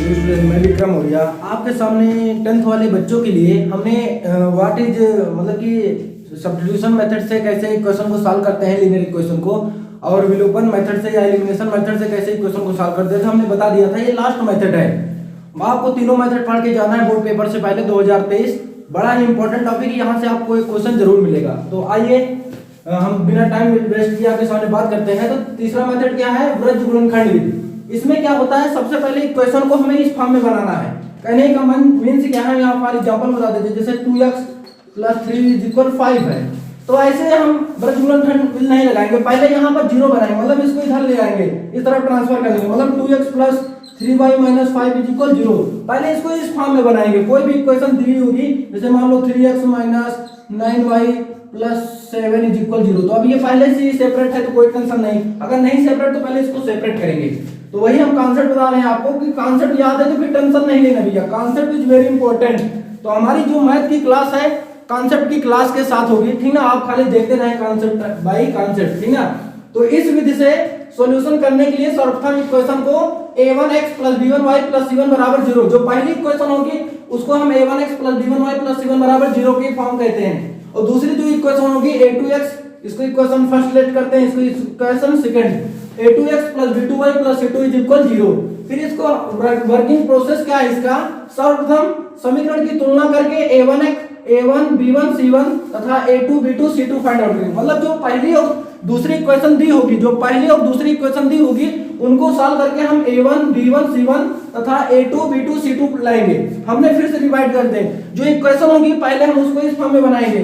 Student, मैं विक्रम मौर्य आपके सामने 10th वाले बच्चों के लिए हमने व्हाट इज मतलब कि सब्स्टिट्यूशन मेथड से कैसे इक्वेशन को सॉल्व करते हैं लीनियर इक्वेशन को, और विलोपन मेथड से या एलिमिनेशन मेथड से कैसे इक्वेशन को सॉल्व करते हैं हमने बता दिया था। ये लास्ट मेथड है, आपको तीनों मेथड पढ़ के जाना है बोर्ड पेपर से पहले 2023। बड़ा ही इंपॉर्टेंट टॉपिक, यहाँ से आपको एक क्वेश्चन जरूर मिलेगा। तो आइए हम बिना टाइम वेस्ट किए आपके सामने बात करते हैं। तो तीसरा मेथड क्या है, वृत्त गुणनखंड विधि। इसमें क्या होता है, सबसे पहले इक्वेशन को हमें इस फॉर्म में बनाना है। कहने का मीन्स क्या है, यहाँ पर एग्जांपल बता देते हैं, जैसे 2x + 3 = 5 है। तो ऐसे हम वृत्त गुणनखंड विधि नहीं लगाएंगे, पहले यहाँ पर 0 बनाएंगे, मतलब इसको इधर ले आएंगे, इस तरफ ट्रांसफर करेंगे, मतलब 2x + 3y - 5 = 0। पहले इसको इस फॉर्म में बनाएंगे। कोई भी इक्वेशन दी होगी, जैसे मान लो 3x - 9y + 7 = 0। तो अब ये पहले से ही सेपरेट है तो कोई टेंशन नहीं, अगर नहीं सेपरेट तो पहले इसको सेपरेट करेंगे। तो वही हम कॉन्सेप्ट बता रहे हैं आपको कि कॉन्सेप्ट याद है तो फिर टेंशन नहीं लेना भैया, कॉन्सेप्ट इज वेरी इंपॉर्टेंट। तो हमारी जो मैथ की क्लास है कॉन्सेप्ट की क्लास के साथ होगी, ठीक ना। आप खाली देखते रहे कॉन्सेप्ट बाय कॉन्सेप्ट, ठीक ना। तो इस विधि से सॉल्यूशन करने के लिए सर्वप्रथम इक्वेशन को a1x + b1y + c1 = 0, जो पहली इक्वेशन होगी उसको हम a1x + b1y + c1 = 0 की फॉर्म कहते हैं। और दूसरी जो इक्वेशन होगी a2x, इसको इक्वेशन फर्स्ट लेट करते हैं, इसको equation second, a2x + b2y + c2 = 0। फिर इसको वर्किंग प्रोसेस क्या है इसका, सर्वप्रथम समीकरण की तुलना करके a1 b1 c1 तथा a2 b2 c2 find out करेंगे। मतलब जो पहली और दूसरी इक्वेशन दी होगी, जो पहली और दूसरी इक्वेशन दी होगी उनको सॉल्व करके हम a1 b1 c1 तथा a2 b2 c2 लाएंगे। हमने फिर से डिवाइड कर दें, जो इक्वेशन होगी पहले हम उसको इस फॉर्म में बनाएंगे,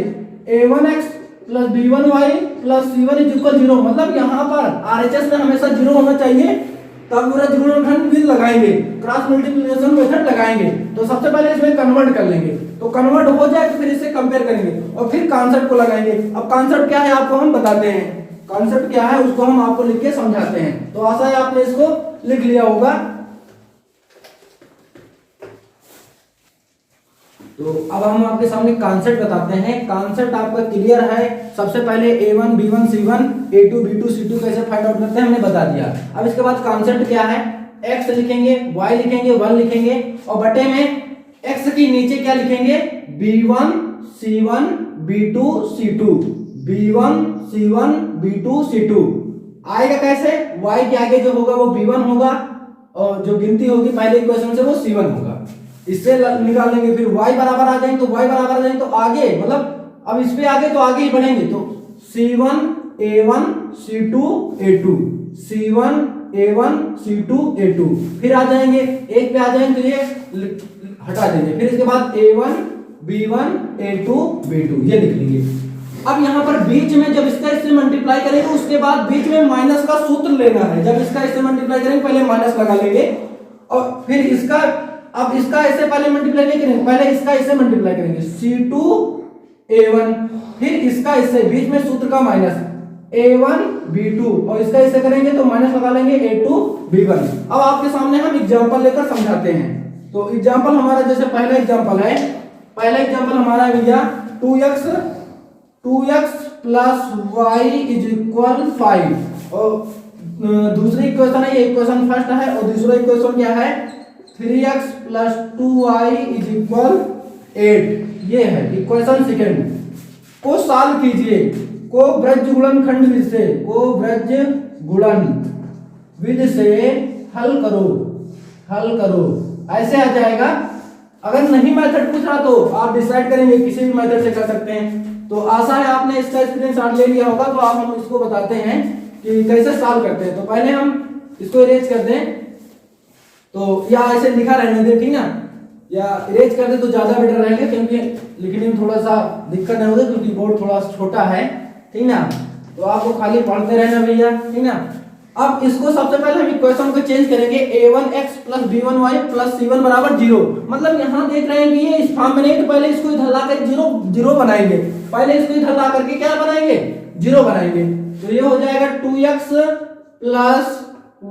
a1x + b1y + c1 = 0। मतलब यहाँ पर RHS में हमेशा 0 होना चाहिए, तब वृत्त गुणनखंड विधि लगाएंगे, क्रॉस मल्टीप्लिकेशन मेथड लगाएंगे। तो सबसे पहले इसमें कन्वर्ट कर लेंगे, तो कन्वर्ट हो जाए तो फिर इससे कंपेयर करेंगे और फिर कॉन्सेप्ट को लगाएंगे। अब कॉन्सेप्ट क्या है आपको हम बताते हैं, कॉन्सेप्ट क्या है उसको हम आपको लिख के समझाते हैं। तो आशा है आपने इसको लिख लिया होगा। तो अब हम आपके सामने कॉन्सेप्ट बताते हैं। कॉन्सेप्ट आपका क्लियर है। सबसे पहले a1 b1 c1 a2 b2 c2 कैसे फाइंड आउट करते हैं हमने बता दिया। अब इसके बाद कॉन्सेप्ट क्या है, x लिखेंगे, y लिखेंगे, 1 लिखेंगे, और बटे में x के नीचे क्या लिखेंगे, b1 c1 b2 c2 b1 c1 b2 c2। आएगा कैसे, y के आगे जो होगा वो b1 होगा और जो गिनती होगी पहले इक्वेशन से वो c1 होगा, इससे निकालेंगे। फिर y बराबर आ जाएंगे, तो y बराबर आ जाएंगे तो आगे, मतलब अब इस पे आगे तो आगे ही बढ़ेंगे, तो c1 a1 c2 a2 c1 a1 c2 a2। फिर आ जाएंगे एक पे आ जाएंगे तो ये हटा देंगे, फिर इसके बाद a1 b1 a2 b2 ये लिख लेंगे। अब यहाँ पर बीच में जब इसका इससे मल्टीप्लाई करेंगे उसके बाद बीच में माइनस का सूत्र लेना है। जब इसका इससे मल्टीप्लाई करेंगे पहले माइनस लगा लेंगे और फिर इसका, अब इसका ऐसे पहले मल्टीप्लाई नहीं करेंगे, पहले इसका इससे मल्टीप्लाई करेंगे c2 a1, फिर इसका इससे, बीच में सूत्र का माइनस a1 b2 और इसका इससे करेंगे तो माइनस लगा लेंगे a2 b1। अब आपके सामने हम एग्जांपल लेकर समझाते हैं। तो एग्जांपल हमारा जैसे पहला एग्जांपल है, पहला एग्जांपल हमारा है भैया 2x + y = 5, और दूसरी इक्वेशन है, ये इक्वेशन फर्स्ट है, और दूसरा इक्वेशन क्या है 3x + 2y = 8, ये है इक्वेशन सेकंड। को सॉल्व कीजिए, को वृत्त गुणनखंड विधि से, को वृत्त गुणन विधि से हल करो, ऐसे आ जाएगा। अगर नहीं मेथड पूछ रहा तो आप डिसाइड करेंगे किसी भी मेथड से कर सकते हैं। तो आशा है आपने इसका स्क्रीनशॉट ले लिया होगा। तो आप हम इसको बताते हैं कि कैसे सॉल्व करते हैं। तो पहले हम इसको इरेज कर दें, तो या ऐसे लिखा रहने दें, ठीक ना, या इरेज कर दे तो ज्यादा बेटर रहेगा, क्योंकि लिखने में थोड़ा सा दिक्कत नहीं होगा क्योंकि बोर्ड थोड़ा छोटा है, ठीक ना। तो आपको खाली पढ़ते रहना भैया, ठीक ना। अब इसको सबसे पहले हम इक्वेशन को चेंज करेंगे, a1x + b1y + c1 = 0। मतलब यहाँ देख रहे हैं कि ये इस फॉर्म में नहीं, तो पहले इसको इधर ला कर 0 बनाएंगे, पहले इसको इधर ला करके क्या बनाएंगे 0 बनाएंगे। तो ये हो जाएगा 2x +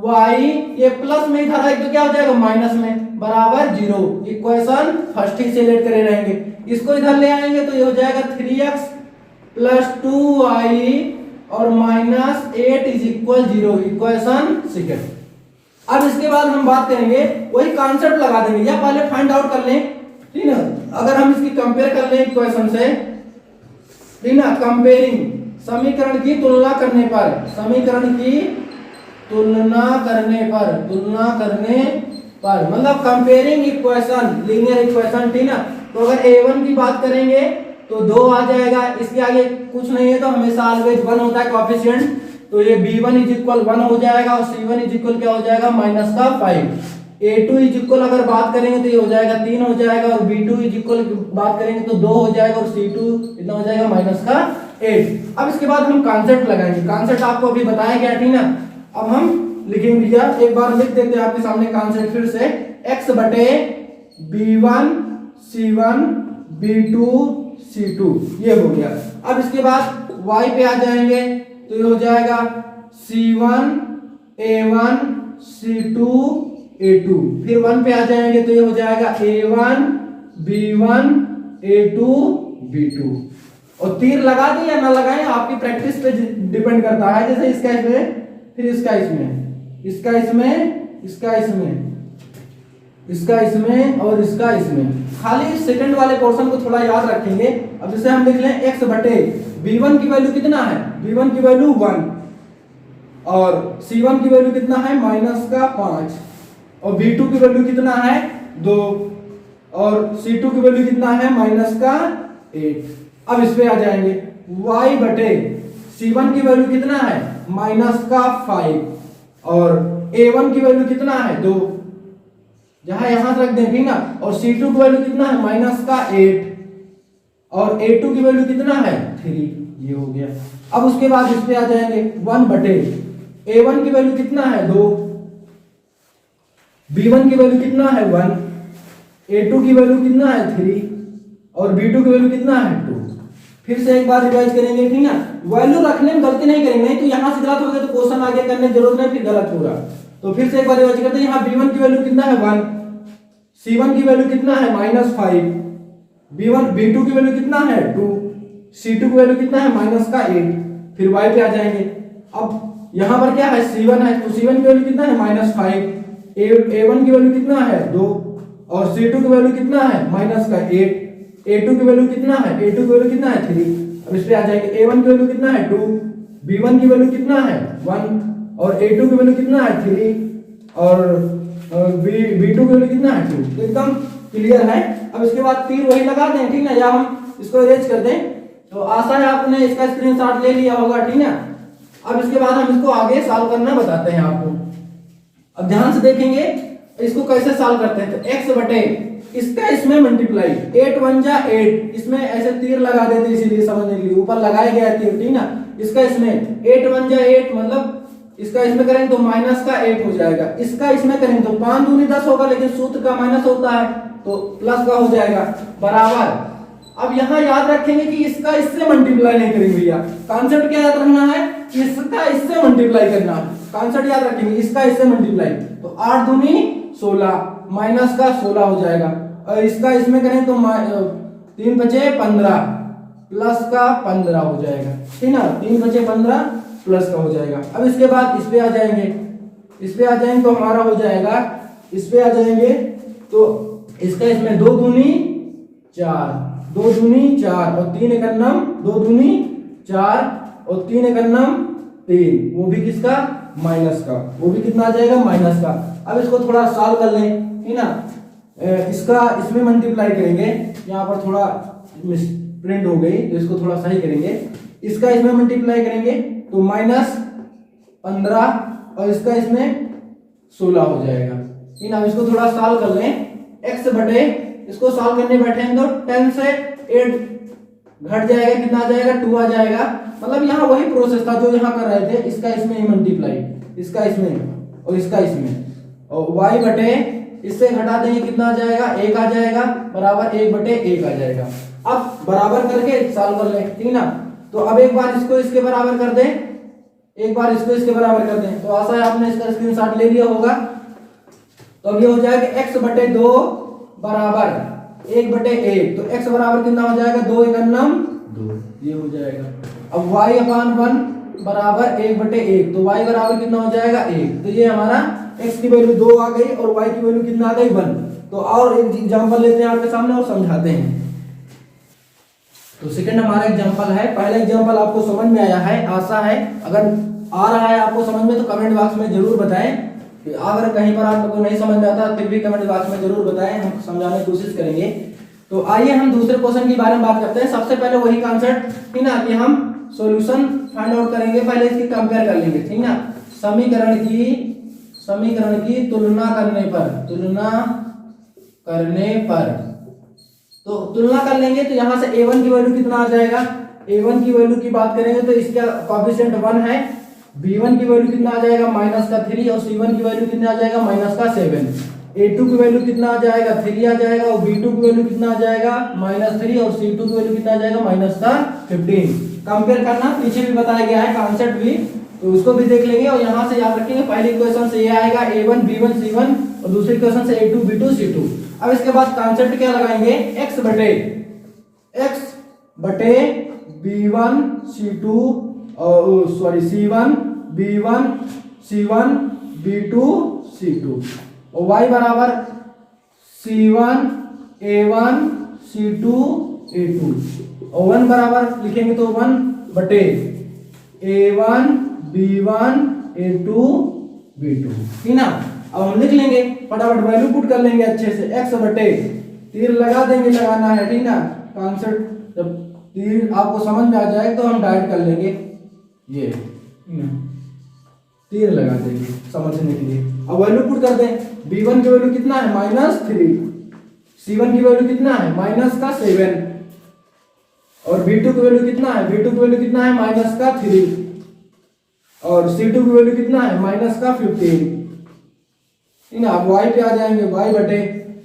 y, ये प्लस में इधर आएगा तो क्या हो जाएगा माइनस में, बराबर 0। इक्वेशन फर्स्ट ही से लेट करे रहेंगे, इसको इधर ले आएंगे तो ये हो जाएगा 3x + 2y और -8 = 0, इक्वेशन सेकंड। अब इसके बाद हम बात करेंगे, वही कॉन्सेप्ट लगा देंगे, या पहले फाइंड आउट कर लें, ठीक है। अगर हम इसकी कंपेयर कर लें क्वेश्चन से, ठीक ना, कंपेयरिंग, समीकरण की तुलना करने पर, समीकरण की तुलना करने पर मतलब कंपेयरिंग इक्वेशन, लीनियर इक्वेशन, ठीक ना। तो अगर a1 की बात करेंगे तो 2 आ जाएगा, इसके आगे कुछ नहीं है तो हमेशा ऑलवेज 1 होता है कोएफिशिएंट, तो ये b1 इज इक्वल 1 हो जाएगा और c1 इज इक्वल क्या हो जाएगा माइनस का 5। a2 इज इक्वल अगर बात करेंगे तो ये हो जाएगा 3 हो जाएगा, और b2 इज इक्वल बात करेंगे तो 2 हो जाएगा, और c2 इतना हो जाएगा माइनस का 8। अब इसके बाद हम कॉन्सेप्ट लगाएंगे, कॉन्सेप्ट आपको अभी बताया गया, ठीक ना। अब हम लिखेंगे भैया, एक बार लिख देते हैं आपके सामने कॉन्सेप्ट फिर से, x बटे b1 c1 b2 c2, ये हो गया। अब इसके बाद y पे आ जाएंगे तो ये हो जाएगा c1 a1 c2 a2, फिर 1 पे आ जाएंगे तो ये हो जाएगा a1 b1 a2 b2, और तीर लगा दें या ना लगाएं आपकी प्रैक्टिस पे डिपेंड करता है। जैसे इसका इसमें, फिर इसका इसमें, इसका इसमें, इसका इसमें, इसका इसमें और इसका इसमें, खाली सेकंड वाले पोर्शन को थोड़ा याद रखेंगे। अब जैसे हम लिख लें x बटे b1 की वैल्यू कितना है, b1 की वैल्यू 1, और c1 की वैल्यू कितना है माइनस का 5, और b2 की वैल्यू कितना है 2, और c2 की वैल्यू कितना है माइनस का 8। अब इस पे आ जाएंगे, y बटे c1 की वैल्यू कितना है माइनस का 5, और a1 की वैल्यू कितना है 2, जहां यहां रख दें, ठीक ना, और c2 की वैल्यू कितना है माइनस का 8, और a2 की वैल्यू कितना है 3, ये हो गया। अब उसके बाद इस पे आ जाएंगे 1 बटे a1 की वैल्यू कितना है 2, b1 की वैल्यू कितना है 1, a2 की वैल्यू कितना है 3, और b2 की वैल्यू कितना है 2। फिर से एक बार रिवाइज करेंगे, ठीक ना, वैल्यू रखने में गलती नहीं करेंगे, नहीं तो यहां से गलत हो गया तो क्वेश्चन आगे करने की जरूरत नहीं, फिर गलत होगा। तो फिर से एक बार रिवाइज करते हैं, यहाँ b1 की वैल्यू कितना है 1, c1 की वैल्यू कितना है माइनस 5, b2 की वैल्यू कितना है 2, c2 की वैल्यू कितना है माइनस का 8। फिर y पे आ जाएंगे, अब यहाँ पर क्या है c1 है, तो c1 की वैल्यू कितना है माइनस 5, a1 की वैल्यू कितना है 2, और c2 की वैल्यू कितना है माइनस का 8, a2 की वैल्यू कितना है, a2 की वैल्यू कितना है 3। अब इस पे आ जाएंगे, a1 की वैल्यू कितना है 2, b1 की वैल्यू कितना है 1, और a2 की वैल्यू कितना है 3, और b2 की वैल्यू कितना है 2। तो एकदम क्लियर है। अब इसके बाद तीर वही लगा दें, ठीक ना, या हम इसको इरेज कर दें। तो आशा है आपने इसका स्क्रीनशॉट ले लिया होगा, ठीक ना। अब इसके बाद हम इसको आगे सॉल्व करना बताते हैं आपको। अब ध्यान से देखेंगे इसको कैसे सॉल्व करते हैं। तो x बटे इसका इसमें मल्टीप्लाई, 8 1 जा 8, इसमें ऐसे तीर लगा देते इसीलिए समझने के लिए, ऊपर लगाया गया है तीर, ठीक ना। इसका इसमें 8 1 जा 8, मतलब इसका इसमें करेंगे तो माइनस का 8 हो जाएगा, इसका इसमें करेंगे तो 5 दूनी 10 होगा, लेकिन सूत्र का माइनस होता है तो प्लस का हो जाएगा, बराबर। अब यहाँ याद रखेंगे कि इसका इससे मल्टीप्लाई नहीं करेंगे भैया, कॉन्सेप्ट क्या याद रखना है, इसका इससे मल्टीप्लाई करना, कॉन्सेप्ट याद रखेंगे, इसका इससे मल्टीप्लाई, तो 8 दूनी 16, माइनस का 16 हो जाएगा, और इसका इसमें करें तो 3 बचे 15, प्लस का 15 हो जाएगा, ठीक ना, 3 बचे 15 प्लस का हो जाएगा। अब इसके बाद इस पे आ जाएंगे, इस पे आ जाएंगे तो हमारा हो जाएगा, इस पे आ जाएंगे तो इसका इसमें 2 दूनी 4, 2 दूनी 4, और 3 एकन्नम 2 दूनी 4, और 3 एकन्नम 3, वो भी किसका माइनस का, वो भी कितना आ जाएगा माइनस का। अब इसको थोड़ा सॉल्व कर लें, ठीक ना, इसका इसमें मल्टीप्लाई करेंगे, यहाँ पर थोड़ा प्रिंट हो गई तो इसको थोड़ा सही करेंगे, इसका इसमें मल्टीप्लाई करेंगे तो माइनस 15, और इसका इसमें 16 हो जाएगा, ठीक ना। इसको थोड़ा सॉल्व कर लें, x बटे इसको सॉल्व करने बैठे हैं तो 10 से 8 घट जाएगा, कितना आ जाएगा 2 आ जाएगा, मतलब यहाँ वही प्रोसेस था जो यहाँ कर रहे थे, इसका इसमें ही मल्टीप्लाई, इसका इसमें और इसका इसमें, और y बटे इससे घटा देंगे कितना आ जाएगा 1 आ जाएगा, बराबर 1 बटे 1 आ जाएगा। अब बराबर करके सॉल्व कर लें, ठीक ना। तो अब एक बार इसको इसके बराबर कर दें, एक बार इसको इसके बराबर कर दें, तो आशा है आपने इसका स्क्रीनशॉट ले लिया होगा। तो अब ये हो जाएगा x बटे 2 बराबर 1 बटे 1, तो x बराबर कितना हो जाएगा 2 एकन्नम 2, ये हो जाएगा। अब y अपान 1 बराबर 1 बटे 1, तो y बराबर कितना हो जाएगा 1, तो ये हमारा x की वैल्यू 2 आ गई और y की वैल्यू कितना आ गई 1। तो और एक एग्जांपल लेते हैं आपके सामने और समझाते हैं। तो सेकंड हमारा एग्जांपल है, पहला एग्जांपल आपको समझ में आया है, आशा है। अगर आ रहा है आपको समझ में तो कमेंट बॉक्स में जरूर बताएं। अगर कहीं पर आपको नहीं समझ में आता फिर भी कमेंट बॉक्स में जरूर बताएं, हम समझाने की कोशिश करेंगे। तो आइए हम दूसरे क्वेश्चन के बारे में बात करते हैं। सबसे पहले वही कॉन्सेप्ट, ठीक ना, कि हम सॉल्यूशन फाइंड आउट करेंगे, पहले इसकी कंपेयर कर लेंगे, ठीक ना। समीकरण की तुलना करने पर तो तुलना कर लेंगे। तो यहाँ से a1 की वैल्यू कितना आ जाएगा, a1 की वैल्यू की बात करेंगे तो इसका कोएफिशिएंट 1 है। b1 की वैल्यू कितना आ जाएगा -3 और c1 की वैल्यू कितना आ जाएगा -7। a2 की वैल्यू कितना आ जाएगा 3 आ जाएगा और b2 की वैल्यू कितना आ जाएगा -3 और c2 की वैल्यू कितना आ जाएगा -15। कंपेयर करना पीछे भी बताया गया है कॉन्सेप्ट भी, तो उसको भी देख लेंगे और यहाँ से याद रखेंगे। पहले इक्वेशन से ये आएगा a1 b1 c1 और दूसरे इक्वेशन से a2 b2 c2। अब इसके बाद कॉन्सेप्ट क्या लगाएंगे, x बटे b1 c2 और c1 b1 c1 b2 c2 और y बराबर c1 a1 c2 a2 और 1 बराबर लिखेंगे तो 1 बटे a1 b1 a2 b2, ठीक ना। अब हम लिख लेंगे, फटाफट वैल्यू पुट कर लेंगे अच्छे से। x बटे तीर लगा देंगे, लगाना है, ठीक ना। कॉन्सेप्ट जब तीर आपको समझ में आ जाए तो हम डायरेक्ट कर लेंगे, ये तीर लगा देंगे समझने के लिए। अब वैल्यू पुट कर दें, b1 की वैल्यू कितना है -3, c1 की वैल्यू कितना है -7 और b2 की वैल्यू कितना है, b2 की वैल्यू कितना है -3 और c2 की वैल्यू कितना है -15, ठीक ना। अब y पे आ जाएंगे, y बटे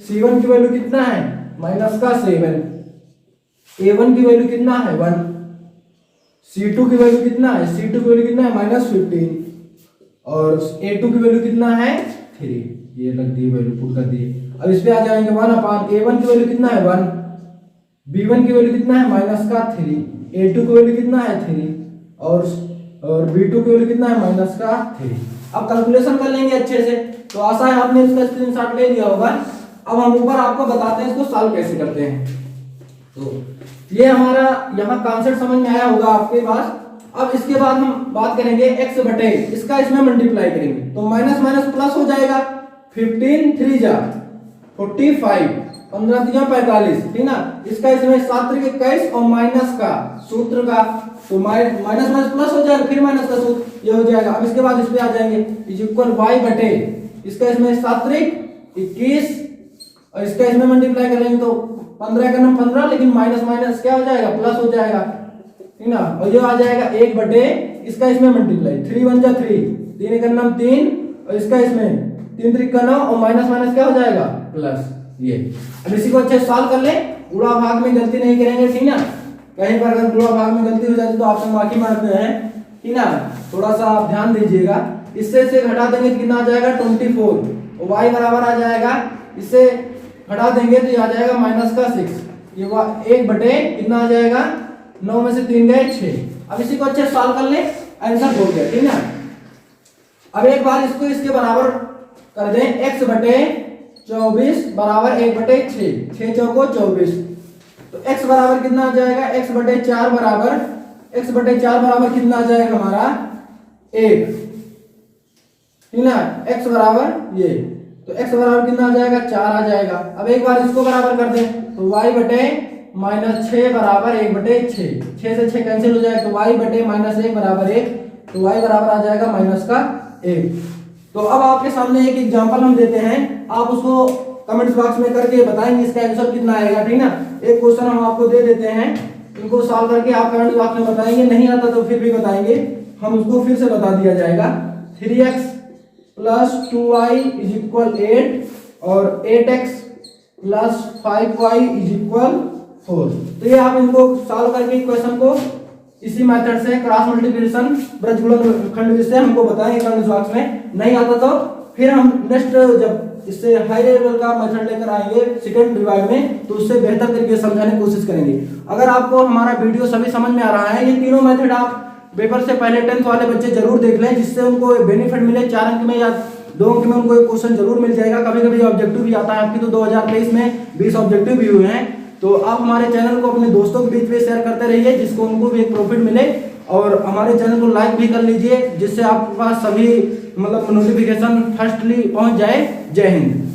c1 की वैल्यू कितना है -7, a1 की वैल्यू कितना है 1, c2 की वैल्यू कितना है, c2 की वैल्यू कितना है -15 और a2 की वैल्यू कितना है 3। ये रख दिए, वैल्यू पुट कर दिए। अब इस पे आ जाएंगे 1/a1 की वैल्यू कितना है 1, b1 की वैल्यू कितना है -3, a2 की वैल्यू कितना है 3 और b2 की वैल्यू कितना है -3। अब कैलकुलेशन कर लेंगे अच्छे से। तो आशा है आपने इसका स्क्रीनशॉट ले लिया होगा। अब हम ऊपर आपको बताते हैं इसको सॉल्व कैसे करते हैं। तो ये हमारा यहाँ कॉन्सेप्ट समझ में आया होगा आपके पास। अब इसके बाद हम बात करेंगे x बटे इसका, इसमें मल्टीप्लाई करेंगे तो माइनस माइनस प्लस हो जाएगा। 15 3 जा 45, 15 3 45, ठीक ना। इसका इसमें 7 3 21 और माइनस का सूत्र का, तो माइनस माइनस प्लस हो जाएगा, फिर माइनस का सूत्र ये हो जाएगा। अब इसके बाद इस पे आ जाएंगे इज इक्वल y बटे इसका इसमें 7 3 21 और इसका इसमें मल्टीप्लाई करेंगे तो 15 का नाम 15, लेकिन माइनस माइनस क्या हो जाएगा प्लस हो जाएगा, ठीक ना। और ये आ जाएगा 1 बटे इसका इसमें मल्टीप्लाई 3 1 जा 3, 3 का नाम 3 और इसका इसमें 3 3 का 9 और माइनस माइनस क्या हो जाएगा प्लस। ये अब इसी को अच्छे सॉल्व कर ले, गुणा भाग में गलती नहीं करेंगे, ठीक ना। कहीं पर अगर गुणा भाग में गलती हो जाती तो आपसे माफी मांगते हैं, ठीक ना। थोड़ा सा आप ध्यान दीजिएगा। इससे से घटा देंगे तो कितना आ जाएगा 24 और y बराबर आ जाएगा, इससे घटा देंगे तो ये आ जाएगा माइनस का 6। ये 1 बटे कितना आ जाएगा 9 में से 3 गए 6। अब इसी को अच्छे सॉल्व कर ले, आंसर हो गया, ठीक ना। अब एक बार इसको इसके बराबर कर दें, x बटे 24 बराबर 1 बटे 6, 6 चौको 24। तो x बराबर कितना आ जाएगा, x बटे 4 बराबर कितना आ जाएगा हमारा 1, ठीक ना। x बराबर ये, तो x बराबर कितना आ जाएगा 4 आ जाएगा। अब एक बार इसको बराबर कर दें तो y बटे -6 बराबर 1 बटे 6, 6 से 6 कैंसिल हो जाएगा तो y बटे -1 बराबर 1, तो y बराबर आ जाएगा -1। तो अब आपके सामने एक एग्जांपल हम देते हैं, आप उसको कमेंट्स बॉक्स में करके बताएंगे इसका आंसर कितना आएगा, ठीक ना। एक क्वेश्चन हम आपको दे देते हैं, इनको सॉल्व करके आप कमेंट बॉक्स में बताएंगे, नहीं आता तो फिर भी बताएंगे, हम उसको फिर से बता दिया जाएगा। 3x plus 2y is equal 8 और 8x plus 5y is equal 4। तो ये आप इनको सॉल्व करके इक्वेशन को इसी मेथड से क्रॉस मल्टीप्लिकेशन ब्रजगुणनखंड से हमको बताएंगे कमेंट बॉक्स में। नहीं आता तो फिर हम नेक्स्ट जब इससे हाई लेवल का मेथड लेकर आएंगे सेकंड डिवाइड में, तो उससे बेहतर तरीके से समझाने की कोशिश करेंगे। अगर आपको हमारा वीडियो सभी समझ में आ रहा है, ये तीनों मेथड आप पेपर से पहले 10th वाले बच्चे जरूर देख लें, जिससे उनको बेनिफिट मिले, 4 अंक में या 2 अंक में उनको एक क्वेश्चन जरूर मिल जाएगा। कभी कभी ऑब्जेक्टिव भी आता है आपकी, तो 2023 में 20 ऑब्जेक्टिव भी हुए हैं। तो आप हमारे चैनल को अपने दोस्तों के बीच में शेयर करते रहिए, जिसको उनको भी एक प्रॉफिट मिले, और हमारे चैनल को लाइक भी कर लीजिए, जिससे आपके पास सभी मतलब नोटिफिकेशन फर्स्टली पहुंच जाए। जय हिंद।